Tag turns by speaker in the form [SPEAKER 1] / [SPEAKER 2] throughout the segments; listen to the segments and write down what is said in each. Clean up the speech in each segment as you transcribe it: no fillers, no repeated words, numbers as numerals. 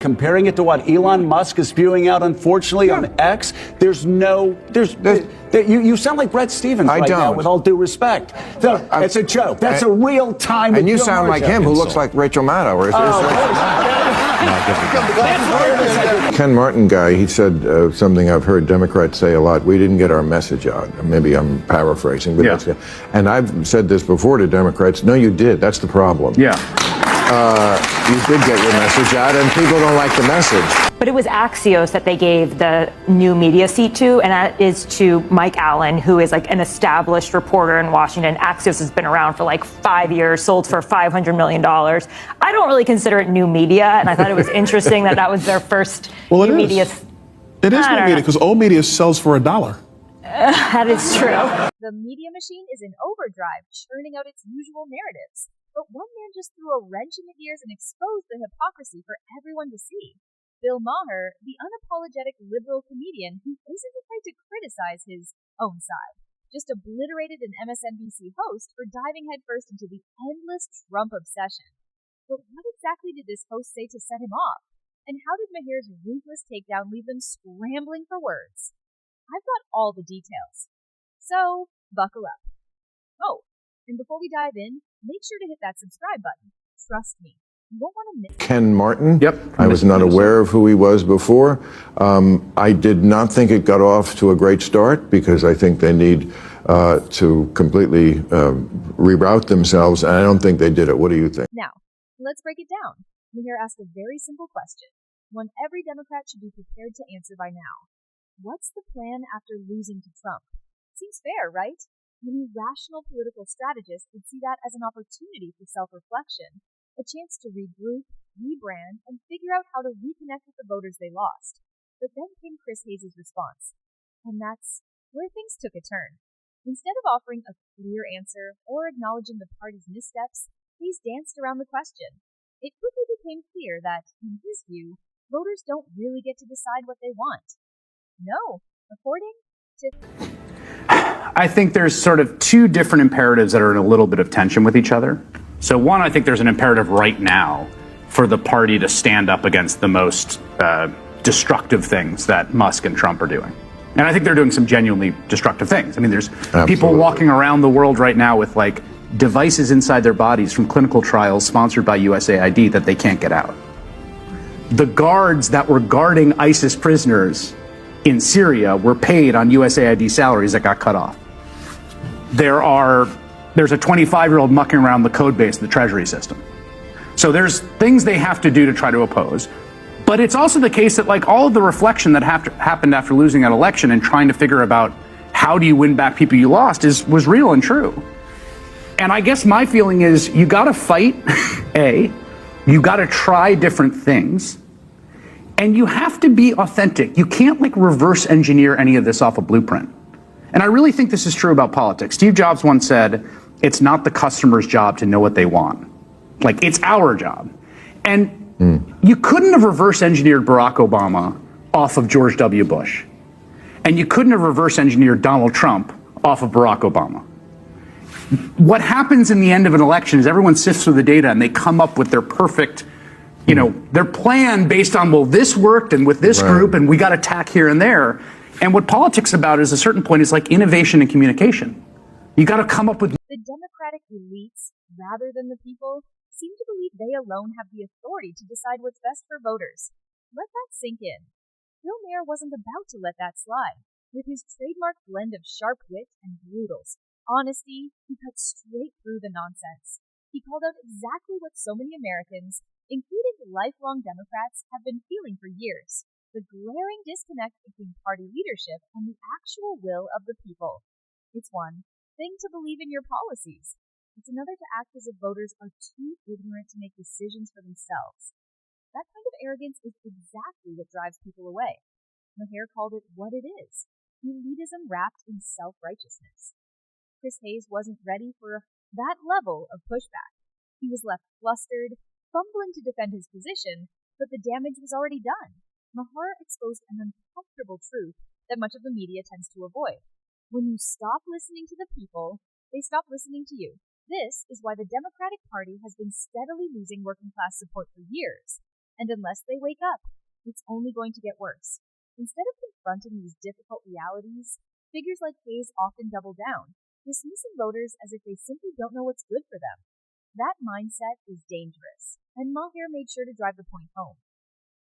[SPEAKER 1] comparing it to what Elon Musk is spewing out, unfortunately, on X, you sound like Brett Stevens now, with all due respect. It's a joke. That's a real time.
[SPEAKER 2] And you sound like him, who looks like Rachel Maddow. Ken Martin guy, he said something I've heard Democrats say a lot. We didn't get our message out. Maybe I'm paraphrasing, but and I've said this before to Democrats. No, you did. That's the problem.
[SPEAKER 3] Yeah.
[SPEAKER 2] You did get your message out, and people don't like the message.
[SPEAKER 4] But it was Axios that they gave the new media seat to, and that is to Mike Allen, who is like an established reporter in Washington. Axios has been around for like 5 years, sold for $500 million. I don't really consider it new media, and I thought it was interesting that was their first new media.
[SPEAKER 5] It is new media, because old media sells for $1.
[SPEAKER 4] That is true.
[SPEAKER 6] The media machine is in overdrive, churning out its usual narratives. But one man just threw a wrench in the gears and exposed the hypocrisy for everyone to see. Bill Maher, the unapologetic liberal comedian who isn't afraid to criticize his own side, just obliterated an MSNBC host for diving headfirst into the endless Trump obsession. But what exactly did this host say to set him off? And how did Maher's ruthless takedown leave them scrambling for words? I've got all the details. So, buckle up. Oh, and before we dive in, make sure to hit that subscribe button. Trust me, you won't want to miss it.
[SPEAKER 2] Ken Martin?
[SPEAKER 3] Yep.
[SPEAKER 2] I was not aware of who he was before. I did not think it got off to a great start, because I think they need to completely reroute themselves, and I don't think they did it. What do you think?
[SPEAKER 6] Now, let's break it down. Maher asked a very simple question, one every Democrat should be prepared to answer by now. What's the plan after losing to Trump? Seems fair, right? Many rational political strategists would see that as an opportunity for self-reflection, a chance to regroup, rebrand, and figure out how to reconnect with the voters they lost. But then came Chris Hayes' response. And that's where things took a turn. Instead of offering a clear answer or acknowledging the party's missteps, Hayes danced around the question. It quickly became clear that, in his view, voters don't really get to decide what they want. No, according to...
[SPEAKER 3] I think there's sort of two different imperatives that are in a little bit of tension with each other. So one, I think there's an imperative right now for the party to stand up against the most destructive things that Musk and Trump are doing. And I think they're doing some genuinely destructive things. I mean, there's people walking around the world right now with like devices inside their bodies from clinical trials sponsored by USAID that they can't get out. The guards that were guarding ISIS prisoners in Syria were paid on USAID salaries that got cut off. There's a 25-year-old mucking around the code base of the Treasury system. So there's things they have to do to try to oppose. But it's also the case that like all of the reflection that happened after losing that election and trying to figure about how do you win back people you lost was real and true. And I guess my feeling is you got to fight, you got to try different things, and you have to be authentic. You can't like reverse engineer any of this off a blueprint. And I really think this is true about politics. Steve Jobs once said, it's not the customer's job to know what they want. Like, it's our job. And you couldn't have reverse engineered Barack Obama off of George W. Bush. And you couldn't have reverse engineered Donald Trump off of Barack Obama. What happens in the end of an election is everyone sifts through the data and they come up with their perfect, their plan based on, well, this worked and with this group and we got attack here and there. And what politics about is a certain point is like innovation and communication. You got to come up with...
[SPEAKER 6] The Democratic elites, rather than the people, seem to believe they alone have the authority to decide what's best for voters. Let that sink in. Bill Maher wasn't about to let that slide. With his trademark blend of sharp wit and brutals honesty, he cut straight through the nonsense. He called out exactly what so many Americans, including lifelong Democrats, have been feeling for years: the glaring disconnect between party leadership and the actual will of the people. It's one thing to believe in your policies. It's another to act as if voters are too ignorant to make decisions for themselves. That kind of arrogance is exactly what drives people away. Maher called it what it is: elitism wrapped in self-righteousness. Chris Hayes wasn't ready for that level of pushback. He was left flustered, fumbling to defend his position, but the damage was already done. Maher exposed an uncomfortable truth that much of the media tends to avoid. When you stop listening to the people, they stop listening to you. This is why the Democratic Party has been steadily losing working-class support for years. And unless they wake up, it's only going to get worse. Instead of confronting these difficult realities, figures like Hayes often double down, dismissing voters as if they simply don't know what's good for them. That mindset is dangerous, and Maher made sure to drive the point home.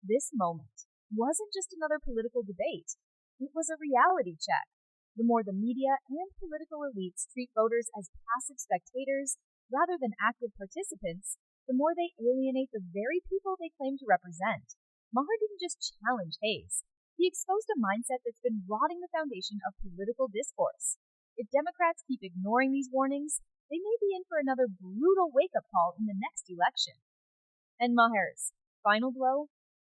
[SPEAKER 6] This moment wasn't just another political debate. It was a reality check. The more the media and political elites treat voters as passive spectators rather than active participants, the more they alienate the very people they claim to represent. Maher didn't just challenge Hayes. He exposed a mindset that's been rotting the foundation of political discourse. If Democrats keep ignoring these warnings, they may be in for another brutal wake-up call in the next election. And Maher's final blow?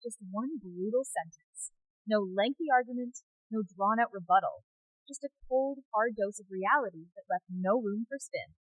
[SPEAKER 6] Just one brutal sentence. No lengthy argument, no drawn-out rebuttal. Just a cold, hard dose of reality that left no room for spin.